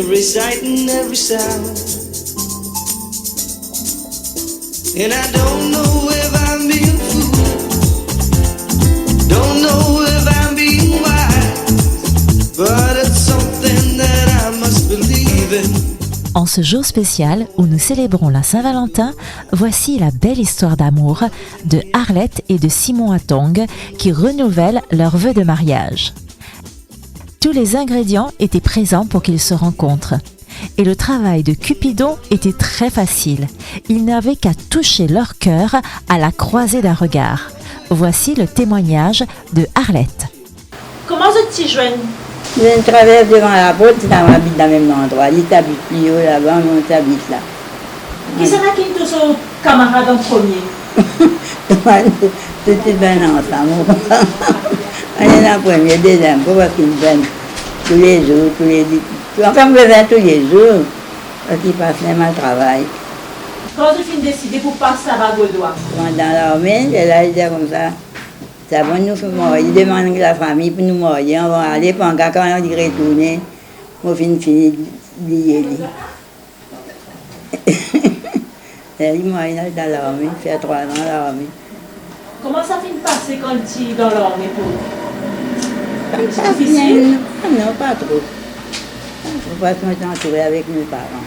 every sight and every sound. And I don't know if I'm being fooled, don't know if I'm being wise, but it's something that I must believe in. En ce jour spécial où nous célébrons la Saint-Valentin, voici la belle histoire d'amour de Arlette et de Simon Atong qui renouvellent leurs vœux de mariage. Tous les ingrédients étaient présents pour qu'ils se rencontrent. Et le travail de Cupidon était très facile. Ils n'avaient qu'à toucher leur cœur à la croisée d'un regard. Voici le témoignage de Arlette. Comment se joignent? Je traverse devant la porte, on habite dans le même endroit. Il habite plus haut là-bas, on habite là. Qui sera qui tous son camarade en premier? Tout est bien ensemble. On est en premier, deuxième, pour voir qu'ils viennent tous les jours, enfin, on vient tous les jours, parce qu'ils passent même au travail. Quand tu finis décider pour passer à Bagodois? Dans l'armée, là, il dit comme ça. Ça va nous faire marier, il demande la famille pour nous marier, on va aller, puis quand on dit retourner, on finit de lier. Il marie dans l'armée, il fait 3 ans dans l'armée. Comment ça finit de passer quand tu es dans l'armée pour? C'est difficile? Non, pas trop. Il faut pas se mettre entouré avec mes parents.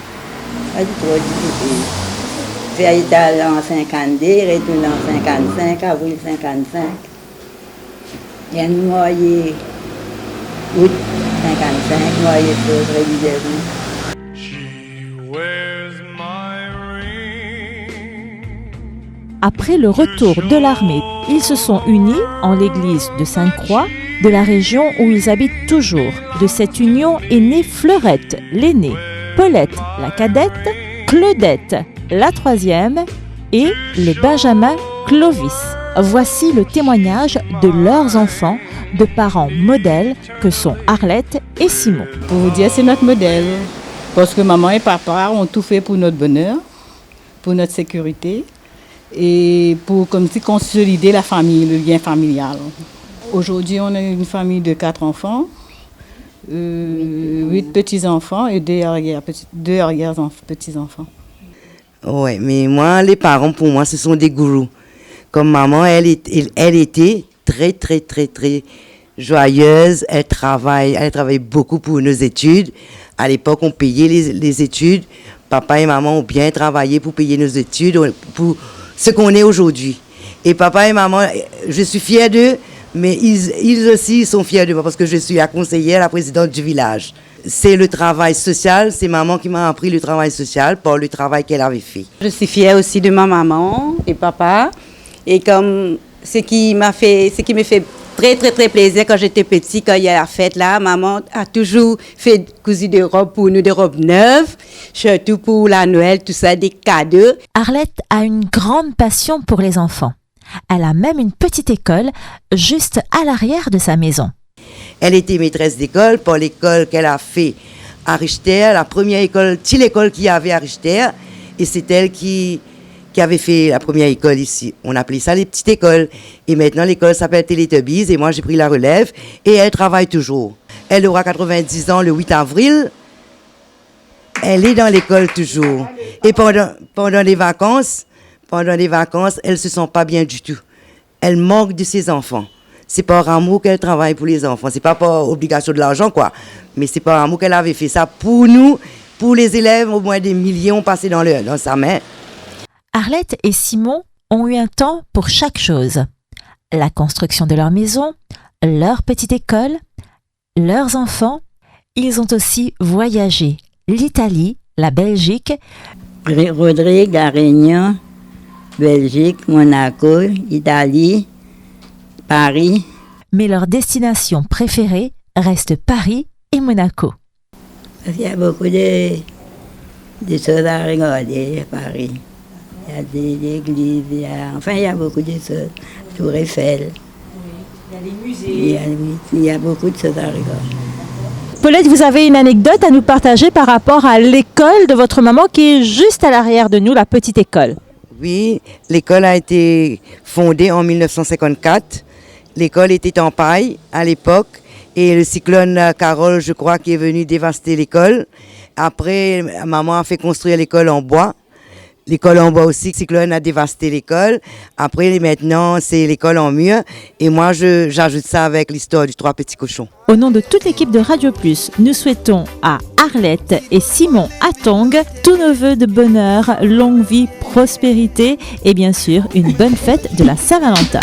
C'est trop difficile. Faire Italie en 52, retourner en 55, avril 55. Il y a une moyenne août 55, moyenne chose régulièrement. Après le retour de l'armée, ils se sont unis en l'église de Sainte-Croix de la région où ils habitent toujours. De cette union est née Fleurette, l'aînée, Paulette, la cadette, Claudette, la troisième et le Benjamin Clovis. Voici le témoignage de leurs enfants, de parents modèles que sont Arlette et Simon. Pour vous dire, c'est notre modèle. Parce que maman et papa ont tout fait pour notre bonheur, pour notre sécurité et pour comme si consolider la famille, le lien familial. Aujourd'hui, on a une famille de 4 enfants, 8 petits-enfants et 2 arrière-petits-enfants. Oui, mais moi, les parents, pour moi, ce sont des gourous. Comme maman, elle était très, très, très, très joyeuse. Elle travaille beaucoup pour nos études. À l'époque, on payait les études. Papa et maman ont bien travaillé pour payer nos études, pour ce qu'on est aujourd'hui. Et papa et maman, je suis fière d'eux, mais ils aussi sont fiers de moi parce que je suis la conseillère, la présidente du village. C'est le travail social, c'est maman qui m'a appris le travail social par le travail qu'elle avait fait. Je suis fière aussi de ma maman et papa. Et comme ce qui me fait très très très plaisir quand j'étais petit, quand il y a la fête là, maman a toujours fait cousu des robes pour nous, des robes neuves, surtout pour la Noël, tout ça, des cadeaux. Arlette a une grande passion pour les enfants. Elle a même une petite école juste à l'arrière de sa maison. Elle était maîtresse d'école pour l'école qu'elle a fait à Richter, la première école, l'école qu'il y avait à Richter, et c'est elle qui avait fait la première école ici. On appelait ça les petites écoles. Et maintenant, l'école s'appelle Télétubbies et moi, j'ai pris la relève et elle travaille toujours. Elle aura 90 ans le 8 avril. Elle est dans l'école toujours. Et pendant les vacances, elle se sent pas bien du tout. Elle manque de ses enfants. C'est par amour qu'elle travaille pour les enfants. C'est pas par obligation de l'argent, quoi. Mais c'est par amour qu'elle avait fait ça pour nous, pour les élèves. Au moins des millions passés dans sa main. Arlette et Simon ont eu un temps pour chaque chose. La construction de leur maison, leur petite école, leurs enfants. Ils ont aussi voyagé l'Italie, la Belgique. Rodrigue, La Réunion, Belgique, Monaco, Italie, Paris. Mais leur destination préférée reste Paris et Monaco. Il y a beaucoup de choses à regarder à Paris. Il y a des églises, il y a beaucoup de choses. Tour Eiffel. Il y a les musées. Il y a beaucoup de choses à regarder. Paulette, vous avez une anecdote à nous partager par rapport à l'école de votre maman qui est juste à l'arrière de nous, la petite école. Oui, l'école a été fondée en 1954. L'école était en paille à l'époque et le cyclone Carole, je crois, qui est venu dévaster l'école. Après, maman a fait construire l'école en bois. L'école en bois aussi, Cyclone a dévasté l'école. Après, maintenant, c'est l'école en mur. Et moi, j'ajoute ça avec l'histoire du 3 petits cochons. Au nom de toute l'équipe de Radio Plus, nous souhaitons à Arlette et Simon Atong tous nos vœux de bonheur, longue vie, prospérité et bien sûr une bonne fête de la Saint-Valentin.